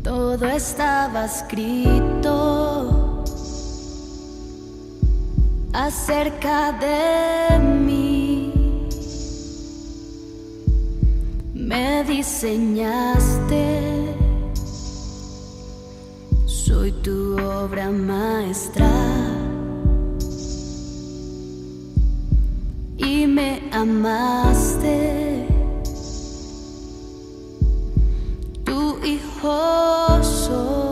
Todo estaba escrito acerca de mí. Me diseñaste, soy tu obra maestra. Y me amaste, tu hijo soy.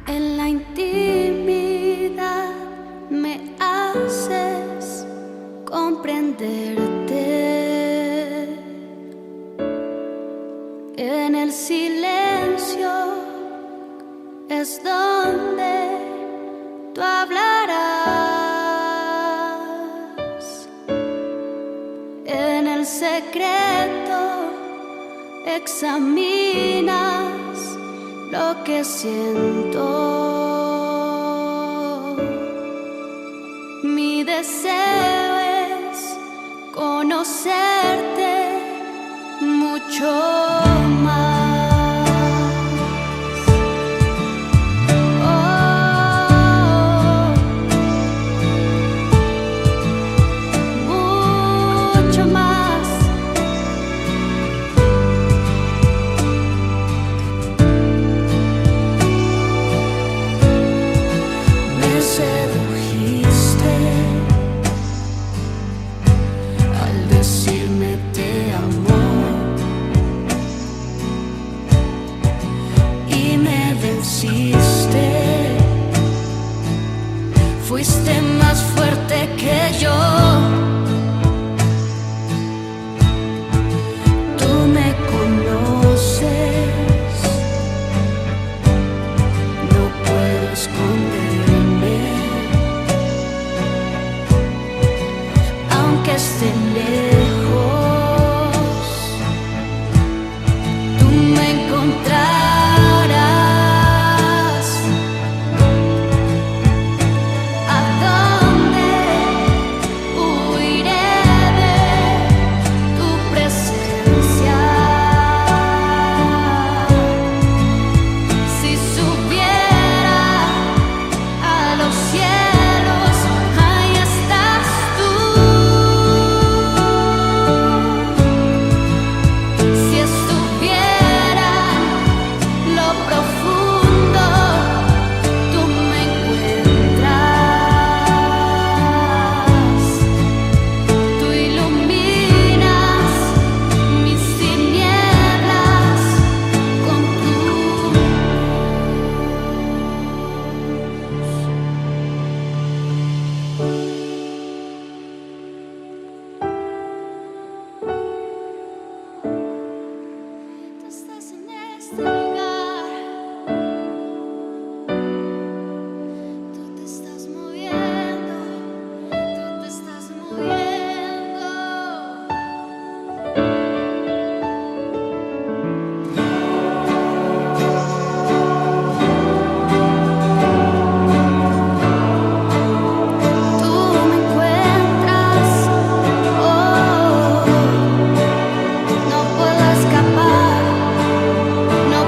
En la intimidad me haces comprenderte. En el silencio es donde tú hablarás. En el secreto examinas lo que siento. Mi deseo es conocerte mucho más. Fuiste más fuerte que yo. Tú me conoces, no puedo esconderme, aunque esté lejos, tú me encontrarás. No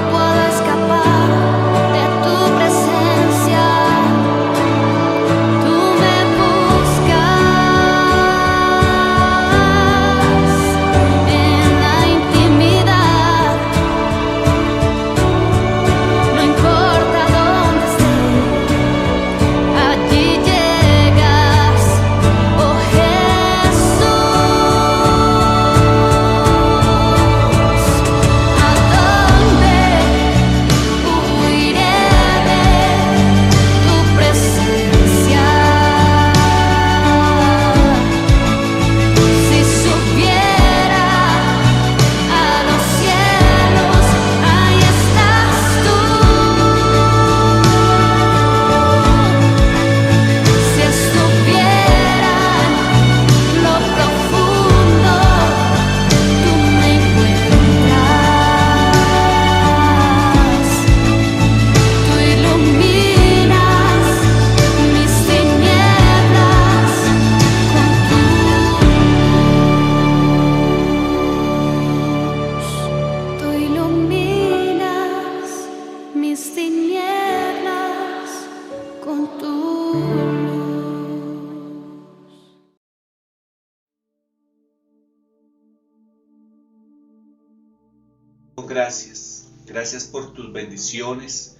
Gracias por tus bendiciones,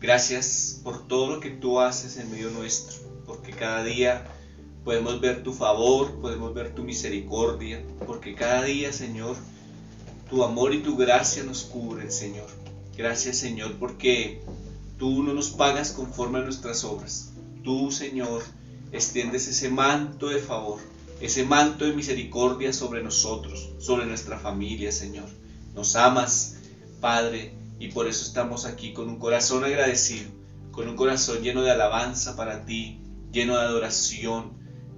gracias por todo lo que tú haces en medio nuestro, porque cada día podemos ver tu favor, podemos ver tu misericordia, porque cada día, Señor, tu amor y tu gracia nos cubren, Señor. Gracias, Señor, porque tú no nos pagas conforme a nuestras obras. Tú, Señor, extiendes ese manto de favor, ese manto de misericordia sobre nosotros, sobre nuestra familia, Señor. Nos amas, Padre, y por eso estamos aquí con un corazón agradecido, con un corazón lleno de alabanza para ti, lleno de adoración,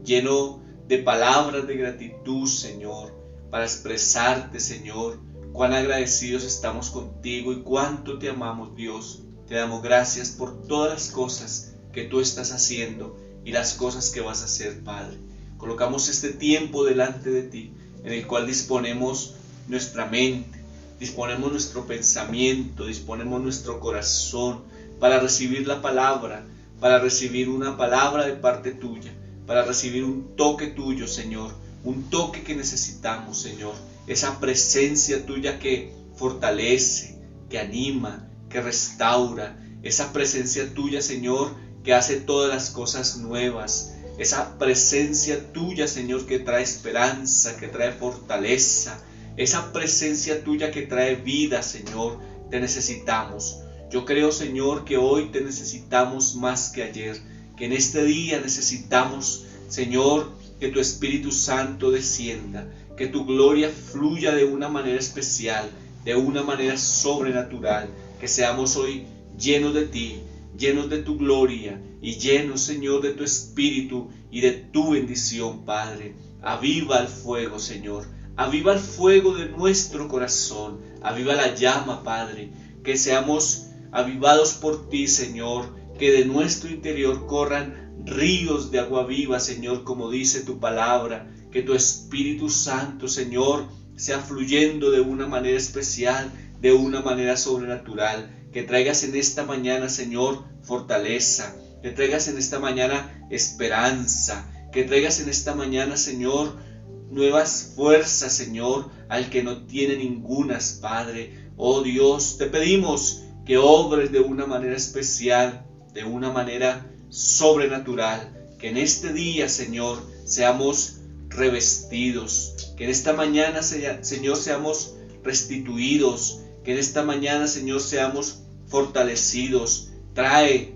lleno de palabras de gratitud, Señor, para expresarte, Señor, cuán agradecidos estamos contigo y cuánto te amamos, Dios. Te damos gracias por todas las cosas que tú estás haciendo y las cosas que vas a hacer, Padre. Colocamos este tiempo delante de ti, en el cual disponemos nuestra mente, disponemos nuestro pensamiento, disponemos nuestro corazón para recibir la palabra, para recibir una palabra de parte tuya, para recibir un toque tuyo, Señor, un toque que necesitamos, Señor, esa presencia tuya que fortalece, que anima, que restaura, esa presencia tuya, Señor, que hace todas las cosas nuevas, esa presencia tuya, Señor, que trae esperanza, que trae fortaleza, esa presencia tuya que trae vida, Señor. Te necesitamos. Yo creo, Señor, que hoy te necesitamos más que ayer, que en este día necesitamos, Señor, que tu Espíritu Santo descienda, que tu gloria fluya de una manera especial, de una manera sobrenatural, que seamos hoy llenos de ti, llenos de tu gloria y llenos, Señor, de tu Espíritu y de tu bendición, Padre. Aviva el fuego, Señor. Aviva el fuego de nuestro corazón. Aviva la llama, Padre. Que seamos avivados por ti, Señor. Que de nuestro interior corran ríos de agua viva, Señor, como dice tu palabra. Que tu Espíritu Santo, Señor, sea fluyendo de una manera especial, de una manera sobrenatural. Que traigas en esta mañana, Señor, fortaleza. Que traigas en esta mañana esperanza. Que traigas en esta mañana, Señor, nuevas fuerzas, Señor, al que no tiene ningunas, Padre. Oh Dios, te pedimos que obres de una manera especial, de una manera sobrenatural. Que en este día, Señor, seamos revestidos. Que en esta mañana, Señor, seamos restituidos. Que en esta mañana, Señor, seamos fortalecidos. Trae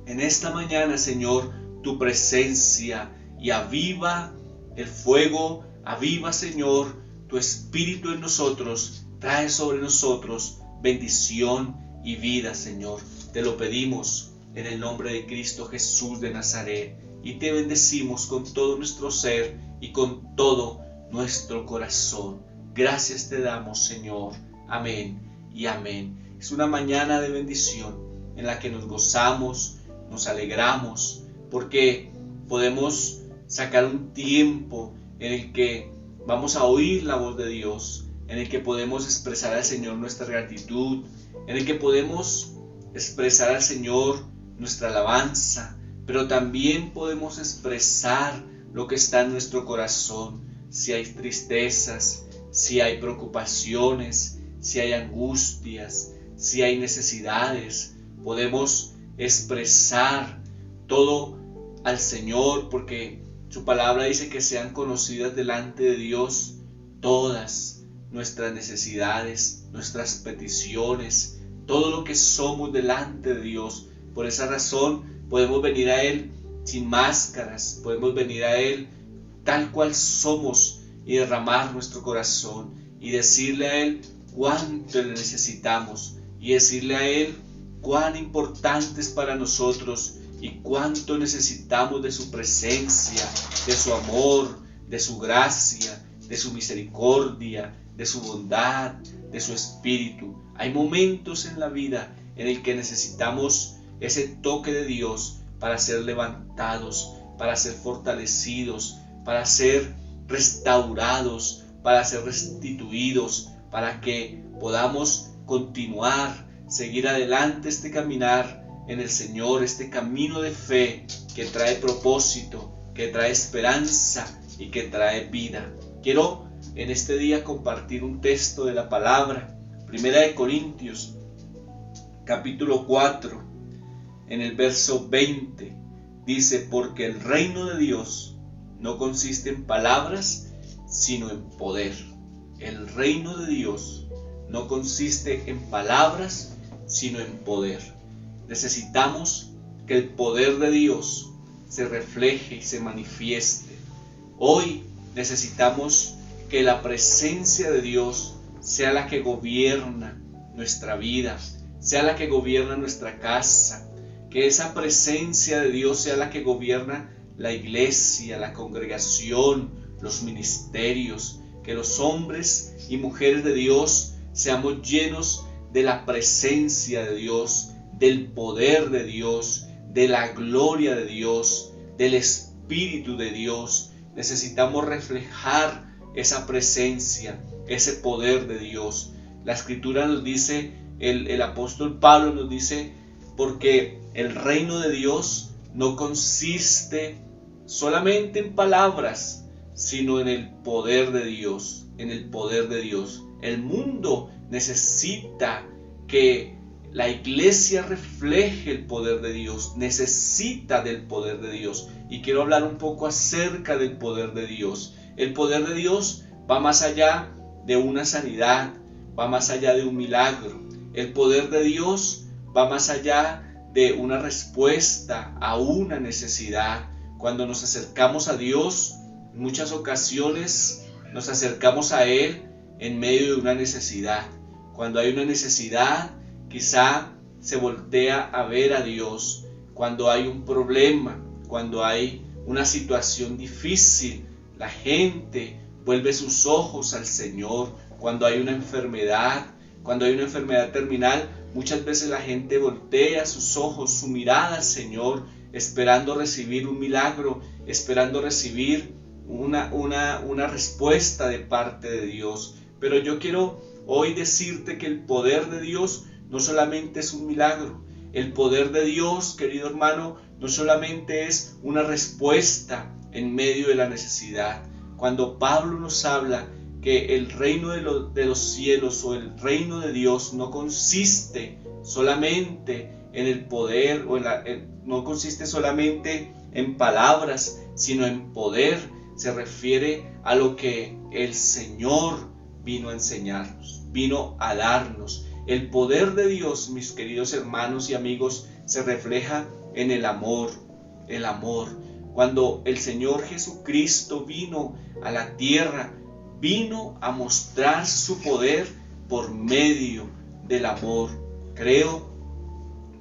en esta mañana, Señor, tu presencia y aviva el fuego, aviva, Señor, tu Espíritu en nosotros. Trae sobre nosotros bendición y vida, Señor. Te lo pedimos en el nombre de Cristo Jesús de Nazaret y te bendecimos con todo nuestro ser y con todo nuestro corazón. Gracias te damos, Señor. Amén y amén. Es una mañana de bendición en la que nos gozamos, nos alegramos, porque podemos sacar un tiempo en el que vamos a oír la voz de Dios, en el que podemos expresar al Señor nuestra gratitud, en el que podemos expresar al Señor nuestra alabanza, pero también podemos expresar lo que está en nuestro corazón. Si hay tristezas, si hay preocupaciones, si hay angustias, si hay necesidades, podemos expresar todo al Señor, porque su palabra dice que sean conocidas delante de Dios todas nuestras necesidades, nuestras peticiones, todo lo que somos delante de Dios. Por esa razón podemos venir a Él sin máscaras, podemos venir a Él tal cual somos y derramar nuestro corazón y decirle a Él cuánto le necesitamos y decirle a Él cuán importante es para nosotros y cuánto necesitamos de su presencia, de su amor, de su gracia, de su misericordia, de su bondad, de su espíritu. Hay momentos en la vida en el que necesitamos ese toque de Dios para ser levantados, para ser fortalecidos, para ser restaurados, para ser restituidos, para que podamos continuar, seguir adelante este caminar en el Señor, este camino de fe que trae propósito, que trae esperanza y que trae vida. Quiero en este día compartir un texto de la palabra, Primera de Corintios, capítulo 4, en el verso 20, dice: porque el reino de Dios no consiste en palabras, sino en poder. El reino de Dios no consiste en palabras, sino en poder. Necesitamos que el poder de Dios se refleje y se manifieste. Hoy necesitamos que la presencia de Dios sea la que gobierna nuestra vida, sea la que gobierna nuestra casa, que esa presencia de Dios sea la que gobierna la iglesia, la congregación, los ministerios, que los hombres y mujeres de Dios seamos llenos de la presencia de Dios, del poder de Dios, de la gloria de Dios, del Espíritu de Dios. Necesitamos reflejar esa presencia, ese poder de Dios. La Escritura nos dice, el apóstol Pablo nos dice: porque el reino de Dios no consiste solamente en palabras, sino en el poder de Dios, en el poder de Dios. El mundo necesita que la iglesia refleje el poder de Dios, necesita del poder de Dios. Y quiero hablar un poco acerca del poder de Dios. El poder de Dios va más allá de una sanidad, va más allá de un milagro. El poder de Dios va más allá de una respuesta a una necesidad. Cuando nos acercamos a Dios, en muchas ocasiones nos acercamos a Él en medio de una necesidad. Cuando hay una necesidad, quizá se voltea a ver a Dios. Cuando hay un problema, cuando hay una situación difícil, la gente vuelve sus ojos al Señor. Cuando hay una enfermedad, cuando hay una enfermedad terminal, muchas veces la gente voltea sus ojos, su mirada al Señor, esperando recibir un milagro, esperando recibir una respuesta de parte de Dios. Pero yo quiero hoy decirte que el poder de Dios no solamente es un milagro. El poder de Dios, querido hermano, no solamente es una respuesta en medio de la necesidad. Cuando Pablo nos habla que el reino de los cielos o el reino de Dios no consiste solamente en el poder o no consiste solamente en palabras, sino en poder, se refiere a lo que el Señor vino a enseñarnos, vino a darnos. El poder de Dios, mis queridos hermanos y amigos, se refleja en el amor. El amor. Cuando el Señor Jesucristo vino a la tierra, vino a mostrar su poder por medio del amor. Creo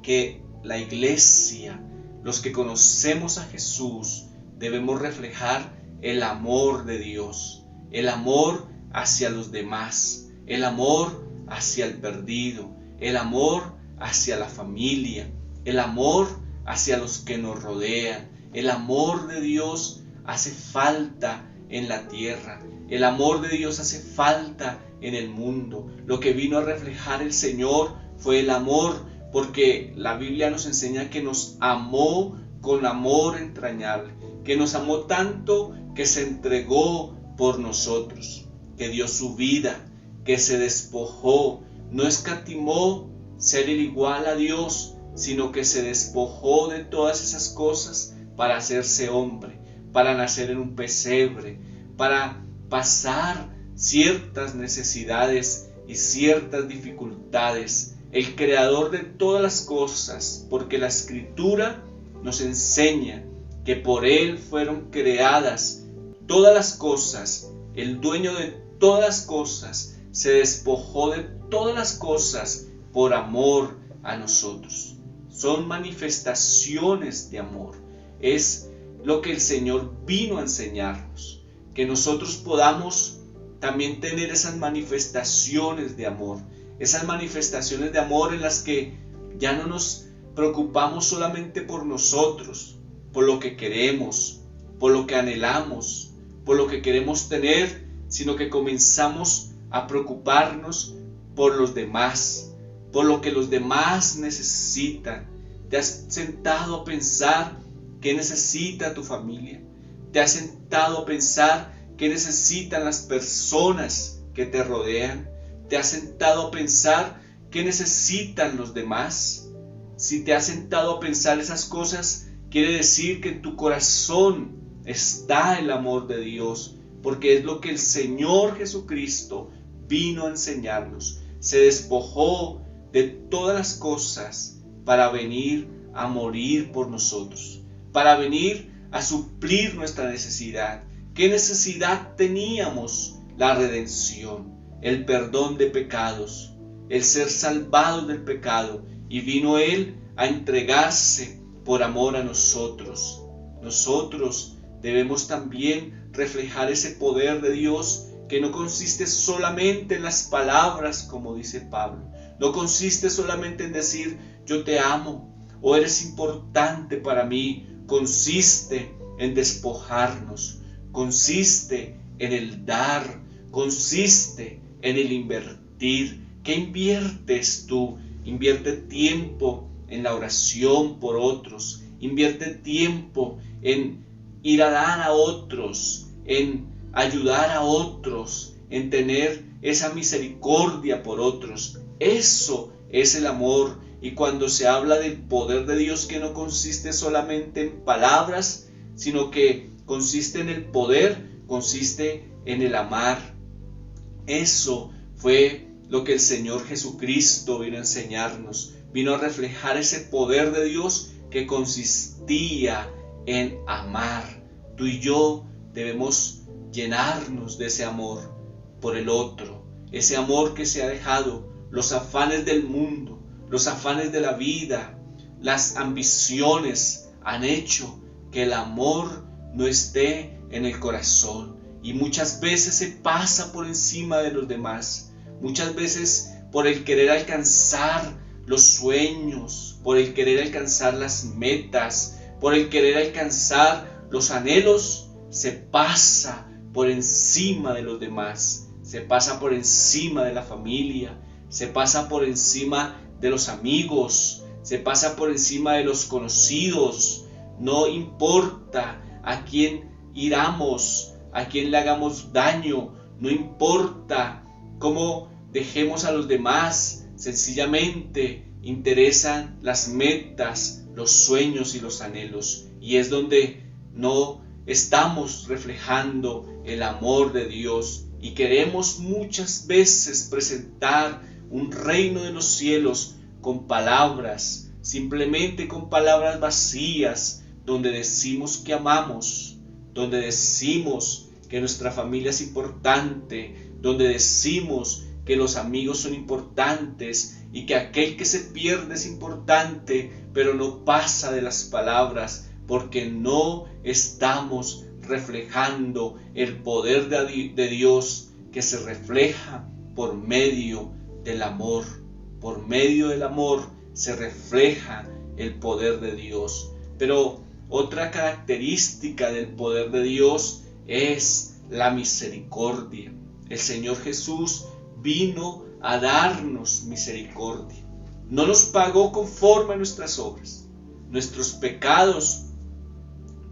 que la iglesia, los que conocemos a Jesús, debemos reflejar el amor de Dios, el amor hacia los demás, el amor hacia el perdido, el amor hacia la familia, el amor hacia los que nos rodean. El amor de Dios hace falta en la tierra, el amor de Dios hace falta en el mundo. Lo que vino a reflejar el Señor fue el amor, porque la Biblia nos enseña que nos amó con amor entrañable, que nos amó tanto que se entregó por nosotros, que dio su vida, que se despojó, no escatimó ser el igual a Dios, sino que se despojó de todas esas cosas para hacerse hombre, para nacer en un pesebre, para pasar ciertas necesidades y ciertas dificultades. El creador de todas las cosas, porque la Escritura nos enseña que por Él fueron creadas todas las cosas. El dueño de todas las cosas se despojó de todas las cosas por amor a nosotros. Son manifestaciones de amor. Es lo que el Señor vino a enseñarnos, que nosotros podamos también tener esas manifestaciones de amor, esas manifestaciones de amor en las que ya no nos preocupamos solamente por nosotros, por lo que queremos, por lo que anhelamos, por lo que queremos tener, sino que comenzamos a preocuparnos por los demás, por lo que los demás necesitan. ¿Te has sentado a pensar qué necesita tu familia? ¿Te has sentado a pensar qué necesitan las personas que te rodean? te has sentado a pensar qué necesitan los demás? Si te has sentado a pensar esas cosas, quiere decir que en tu corazón está el amor de Dios, porque es lo que el Señor Jesucristo vino a enseñarnos. Se despojó de todas las cosas para venir a morir por nosotros, para venir a suplir nuestra necesidad. ¿Qué necesidad teníamos? La redención, el perdón de pecados, el ser salvados del pecado, y vino Él a entregarse por amor a nosotros. Nosotros debemos también reflejar ese poder de Dios que no consiste solamente en las palabras, como dice Pablo. No consiste solamente en decir yo te amo o eres importante para mí. Consiste en despojarnos, consiste en el dar, consiste en el invertir. ¿Qué inviertes tú? Invierte tiempo en la oración por otros, invierte tiempo en ir a dar a otros, en ayudar a otros, en tener esa misericordia por otros. Eso es el amor. Y cuando se habla del poder de Dios, que no consiste solamente en palabras, sino que consiste en el poder, consiste en el amar. Eso fue lo que el Señor Jesucristo vino a enseñarnos. Vino a reflejar ese poder de Dios que consistía en amar. Tú y yo debemos llenarnos de ese amor por el otro, ese amor que se ha dejado los afanes del mundo, los afanes de la vida, las ambiciones han hecho que el amor no esté en el corazón, y muchas veces se pasa por encima de los demás, muchas veces por el querer alcanzar los sueños, por el querer alcanzar las metas, por el querer alcanzar los anhelos, se pasa por encima de los demás, se pasa por encima de la familia, se pasa por encima de los amigos, se pasa por encima de los conocidos. No importa a quién hiramos, a quién le hagamos daño, no importa cómo dejemos a los demás, sencillamente interesan las metas, los sueños y los anhelos, y es donde no estamos reflejando el amor de Dios, y queremos muchas veces presentar un reino de los cielos con palabras, simplemente con palabras vacías, donde decimos que amamos, donde decimos que nuestra familia es importante, donde decimos que los amigos son importantes y que aquel que se pierde es importante, pero no pasa de las palabras, porque no estamos reflejando el poder de Dios, que se refleja por medio del amor. Por medio del amor se refleja el poder de Dios. Pero otra característica del poder de Dios es la misericordia. El Señor Jesús vino a darnos misericordia. No nos pagó conforme a nuestras obras. Nuestros pecados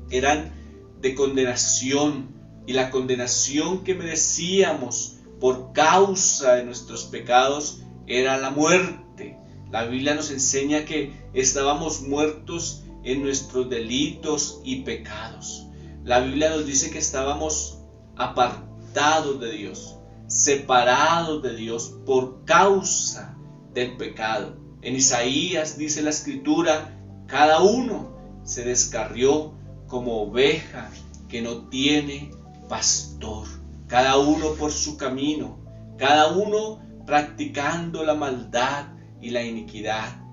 eran de condenación, y la condenación que merecíamos por causa de nuestros pecados era la muerte. La Biblia nos enseña que estábamos muertos en nuestros delitos y pecados. La Biblia nos dice que estábamos apartados de Dios, separados de Dios por causa del pecado. En Isaías dice la Escritura: cada uno se descarrió como oveja que no tiene pastor, cada uno por su camino, cada uno practicando la maldad y la iniquidad.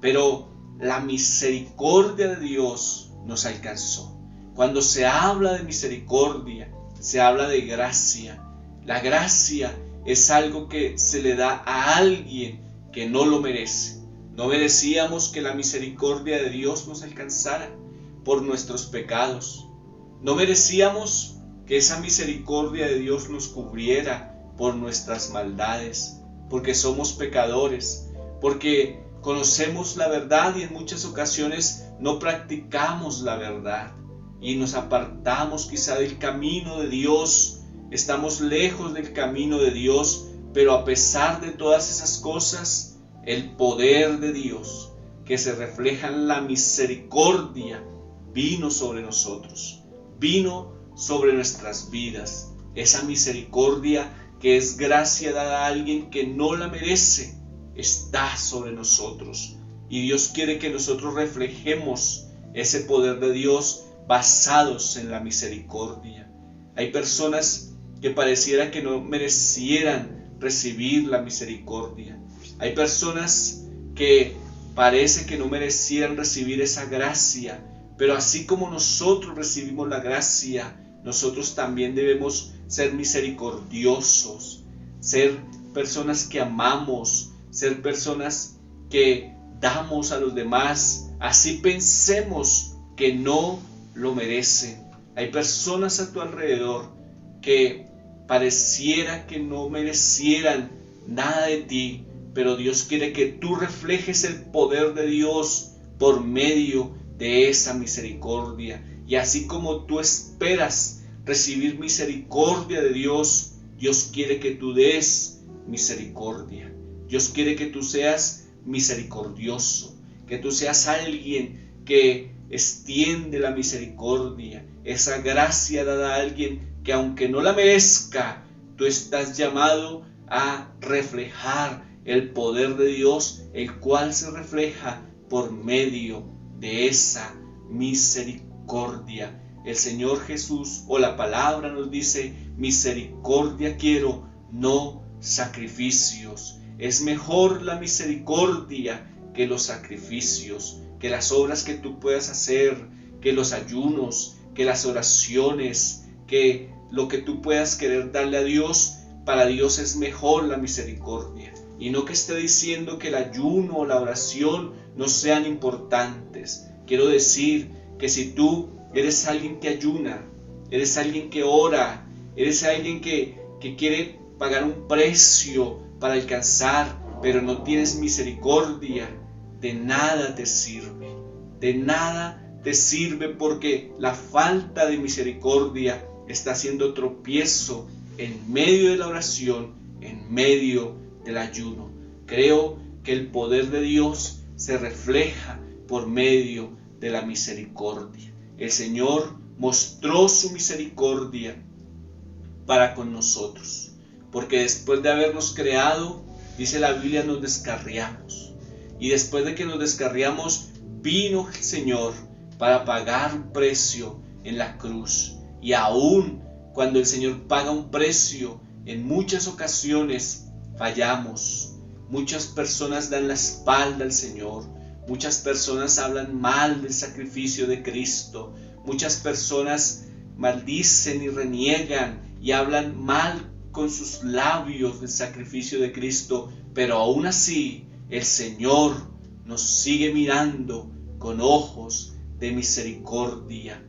Pero la misericordia de Dios nos alcanzó. Cuando se habla de misericordia, se habla de gracia. La gracia es algo que se le da a alguien que no lo merece. No merecíamos que la misericordia de Dios nos alcanzara por nuestros pecados. No merecíamos que esa misericordia de Dios nos cubriera por nuestras maldades, porque somos pecadores, porque conocemos la verdad y en muchas ocasiones no practicamos la verdad y nos apartamos quizá del camino de Dios. Estamos lejos del camino de Dios pero a pesar de todas esas cosas, el poder de Dios que se refleja en la misericordia vino sobre nosotros, vino sobre nuestras vidas. Esa misericordia que es gracia dada a alguien que no la merece, está sobre nosotros. Y Dios quiere que nosotros reflejemos ese poder de Dios basados en la misericordia. Hay personas que pareciera que no merecieran recibir la misericordia. Hay personas que parece que no merecieran recibir esa gracia, pero así como nosotros recibimos la gracia, nosotros también debemos ser misericordiosos, ser personas que amamos, ser personas que damos a los demás, así pensemos que no lo merecen. Hay personas a tu alrededor que pareciera que no merecieran nada de ti, pero Dios quiere que tú reflejes el poder de Dios por medio de esa misericordia. Y así como tú esperas recibir misericordia de Dios, Dios quiere que tú des misericordia. Dios quiere que tú seas misericordioso, que tú seas alguien que extiende la misericordia, esa gracia dada a alguien que aunque no la merezca, tú estás llamado a reflejar el poder de Dios, el cual se refleja por medio de esa misericordia. El Señor Jesús o la palabra nos dice: misericordia quiero, no sacrificios. Es mejor la misericordia que los sacrificios, que las obras que tú puedas hacer, que los ayunos, que las oraciones, que lo que tú puedas querer darle a Dios. Para Dios es mejor la misericordia. Y no que esté diciendo que el ayuno o la oración no sean importantes. Quiero decir que si tú eres alguien que ayuna, eres alguien que ora, eres alguien que quiere pagar un precio para alcanzar, pero no tienes misericordia, de nada te sirve. De nada te sirve, porque la falta de misericordia está haciendo tropiezo en medio de la oración, en medio del ayuno. Creo que el poder de Dios se refleja por medio de la misericordia. El Señor mostró su misericordia para con nosotros, porque después de habernos creado, dice la Biblia, nos descarriamos. Y después de que nos descarriamos, vino el Señor para pagar un precio en la cruz. Y aún cuando el Señor paga un precio, en muchas ocasiones fallamos. Muchas personas dan la espalda al Señor. Muchas personas hablan mal del sacrificio de Cristo. Muchas personas maldicen y reniegan y hablan mal con sus labios del sacrificio de Cristo. Pero aún así, el Señor nos sigue mirando con ojos de misericordia.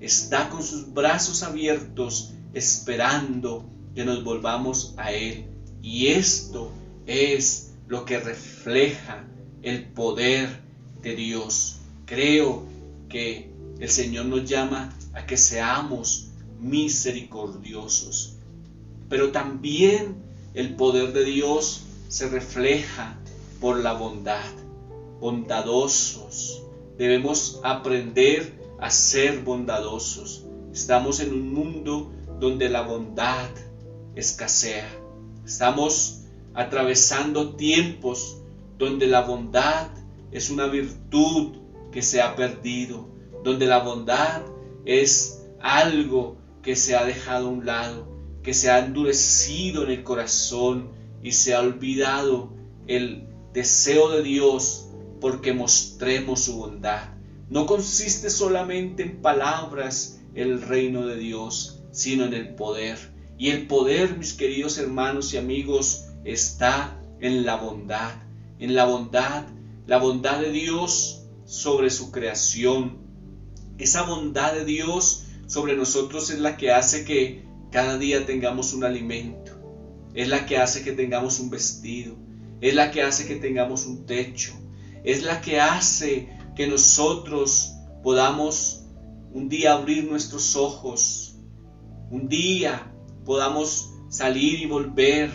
Está con sus brazos abiertos esperando que nos volvamos a Él. Y esto es lo que refleja el poder de Dios. Creo que el Señor nos llama a que seamos misericordiosos. Pero también el poder de Dios se refleja por la bondad. Bondadosos. Debemos aprender a ser bondadosos. Estamos en un mundo donde la bondad escasea. Estamos atravesando tiempos donde la bondad es una virtud que se ha perdido, donde la bondad es algo que se ha dejado a un lado, que se ha endurecido en el corazón y se ha olvidado el deseo de Dios porque mostremos su bondad. No consiste solamente en palabras el reino de Dios, sino en el poder. Y el poder, mis queridos hermanos y amigos, está en la bondad. En la bondad de Dios sobre su creación. Esa bondad de Dios sobre nosotros es la que hace que cada día tengamos un alimento. Es la que hace que tengamos un vestido. Es la que hace que tengamos un techo. Es la que hace que nosotros podamos un día abrir nuestros ojos. Un día podamos salir y volver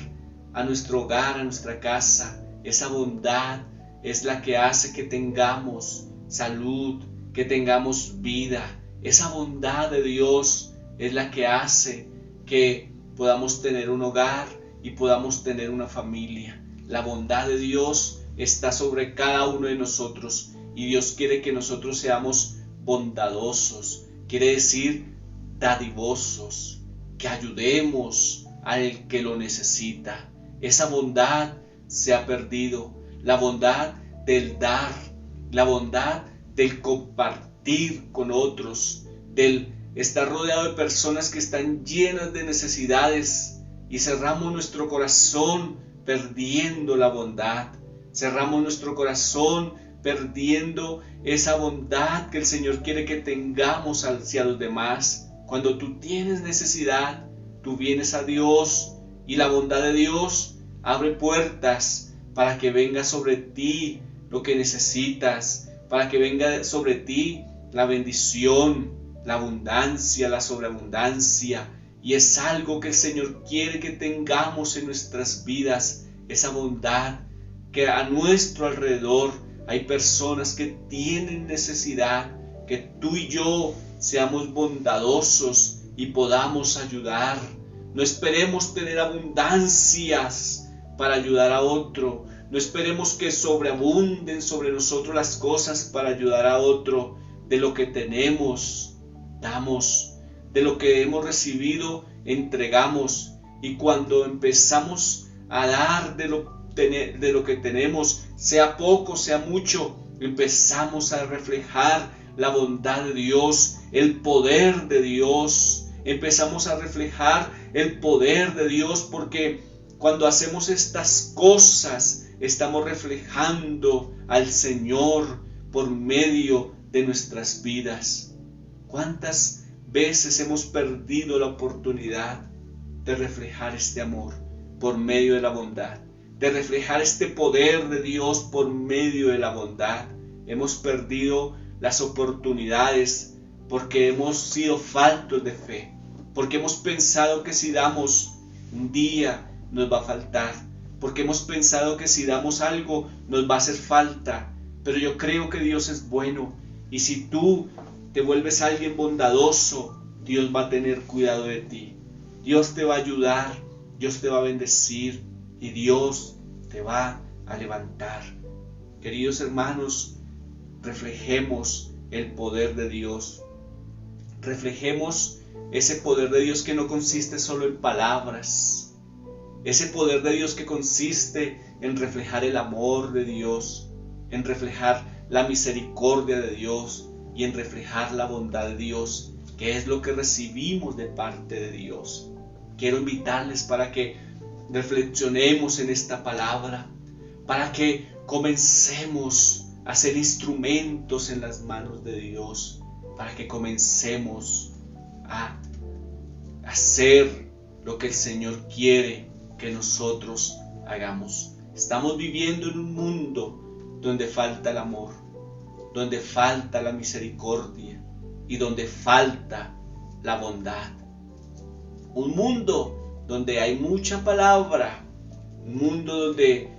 a nuestro hogar, a nuestra casa. Esa bondad es la que hace que tengamos salud, que tengamos vida. Esa bondad de Dios es la que hace que podamos tener un hogar y podamos tener una familia. La bondad de Dios está sobre cada uno de nosotros y Dios quiere que nosotros seamos bondadosos. Quiere decir dadivosos, que ayudemos al que lo necesita. Esa bondad se ha perdido, la bondad del dar, la bondad del compartir con otros, del estar rodeado de personas que están llenas de necesidades y cerramos nuestro corazón perdiendo la bondad, cerramos nuestro corazón perdiendo esa bondad que el Señor quiere que tengamos hacia los demás. Cuando tú tienes necesidad, tú vienes a Dios y la bondad de Dios abre puertas para que venga sobre ti lo que necesitas, para que venga sobre ti la bendición, la abundancia, la sobreabundancia. Y es algo que el Señor quiere que tengamos en nuestras vidas, esa bondad, que a nuestro alrededor hay personas que tienen necesidad, que tú y yo seamos bondadosos y podamos ayudar. No esperemos tener abundancias para ayudar a otro. No esperemos que sobreabunden sobre nosotros las cosas para ayudar a otro. De lo que tenemos, damos. De lo que hemos recibido, entregamos. Y cuando empezamos a dar de lo que tenemos, sea poco, sea mucho, empezamos a reflejar la bondad de Dios, el poder de Dios. Empezamos a reflejar el poder de Dios, porque cuando hacemos estas cosas, estamos reflejando al Señor por medio de nuestras vidas. ¿Cuántas veces hemos perdido la oportunidad de reflejar este amor por medio de la bondad? De reflejar este poder de Dios por medio de la bondad. Hemos perdido las oportunidades porque hemos sido faltos de fe, porque hemos pensado que si damos un día nos va a faltar, porque hemos pensado que si damos algo nos va a hacer falta. Pero yo creo que Dios es bueno, y si tú te vuelves alguien bondadoso, Dios va a tener cuidado de ti. Dios te va a ayudar, Dios te va a bendecir y Dios te va a levantar. Queridos hermanos, reflejemos el poder de Dios. Reflejemos ese poder de Dios que no consiste solo en palabras. Ese poder de Dios que consiste en reflejar el amor de Dios, en reflejar la misericordia de Dios y en reflejar la bondad de Dios, que es lo que recibimos de parte de Dios. Quiero invitarles para que reflexionemos en esta palabra, para que comencemos a ser instrumentos en las manos de Dios, para que comencemos a hacer lo que el Señor quiere que nosotros hagamos. Estamos viviendo en un mundo donde falta el amor, donde falta la misericordia y donde falta la bondad. Un mundo donde hay mucha palabra, un mundo donde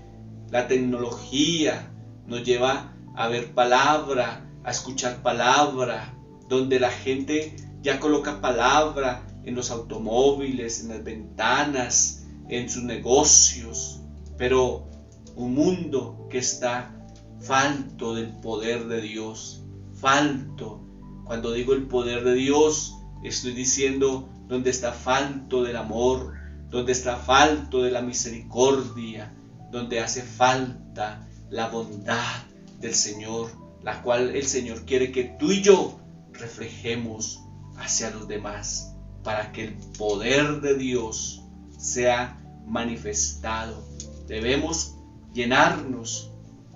la tecnología nos lleva a ver palabra, a escuchar palabra, donde la gente ya coloca palabra en los automóviles, en las ventanas, en sus negocios, pero un mundo que está falto del poder de Dios, falto. Cuando digo el poder de Dios, estoy diciendo donde está falto del amor, donde está falto de la misericordia, donde hace falta la bondad del Señor, la cual el Señor quiere que tú y yo reflejemos hacia los demás, para que el poder de Dios sea manifestado. Debemos llenarnos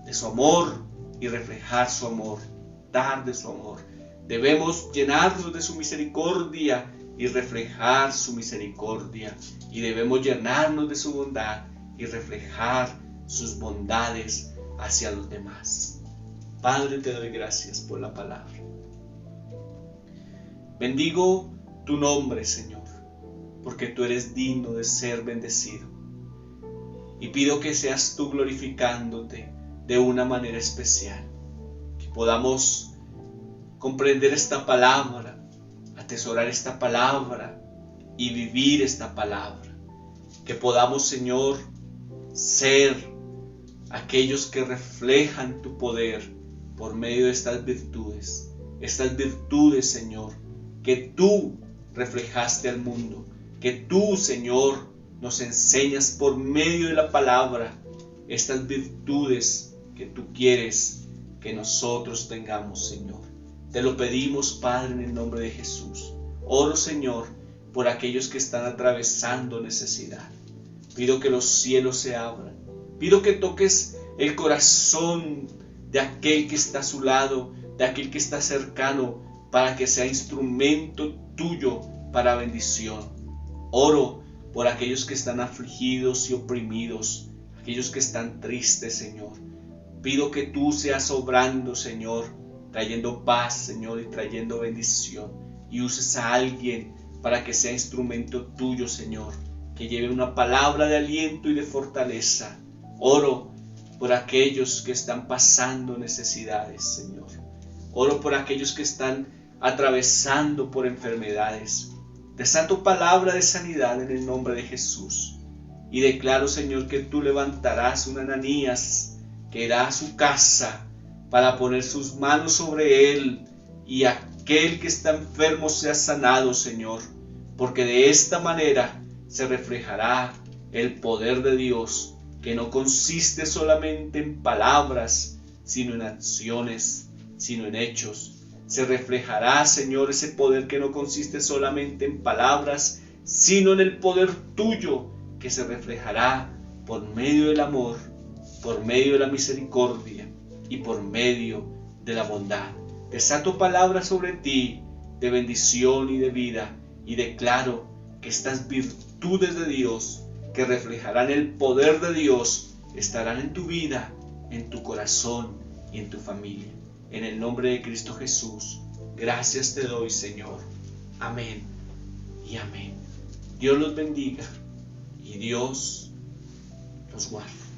de su amor y reflejar su amor, dar de su amor. Debemos llenarnos de su misericordia y reflejar su misericordia. Y debemos llenarnos de su bondad y reflejar sus bondades hacia los demás. Padre, te doy gracias por la palabra. Bendigo tu nombre, Señor, porque tú eres digno de ser bendecido. Y pido que seas tú glorificándote de una manera especial. Que podamos comprender esta palabra, atesorar esta palabra y vivir esta palabra. Que podamos, Señor, ser aquellos que reflejan tu poder por medio de estas virtudes. Estas virtudes, Señor, que tú reflejaste al mundo. Que tú, Señor, nos enseñas por medio de la palabra estas virtudes que tú quieres que nosotros tengamos, Señor. Te lo pedimos, Padre, en el nombre de Jesús. Oro, Señor, por aquellos que están atravesando necesidad. Pido que los cielos se abran. Pido que toques el corazón de aquel que está a su lado, de aquel que está cercano, para que sea instrumento tuyo para bendición. Oro por aquellos que están afligidos y oprimidos, aquellos que están tristes, Señor. Pido que tú seas obrando, Señor, trayendo paz, Señor, y trayendo bendición. Y uses a alguien para que sea instrumento tuyo, Señor, que lleve una palabra de aliento y de fortaleza. Oro por aquellos que están pasando necesidades, Señor. Oro por aquellos que están atravesando por enfermedades. Desato palabra de sanidad en el nombre de Jesús. Y declaro, Señor, que tú levantarás un Ananías que irá a su casa para poner sus manos sobre él y aquel que está enfermo sea sanado, Señor. Porque de esta manera se reflejará el poder de Dios, que no consiste solamente en palabras, sino en acciones, sino en hechos. Se reflejará, Señor, ese poder que no consiste solamente en palabras, sino en el poder tuyo, que se reflejará por medio del amor, por medio de la misericordia y por medio de la bondad. Desato palabras sobre ti de bendición y de vida, y declaro que estas virtudes de Dios, que reflejarán el poder de Dios, estarán en tu vida, en tu corazón y en tu familia. En el nombre de Cristo Jesús, gracias te doy, Señor. Amén y amén. Dios los bendiga y Dios los guarde.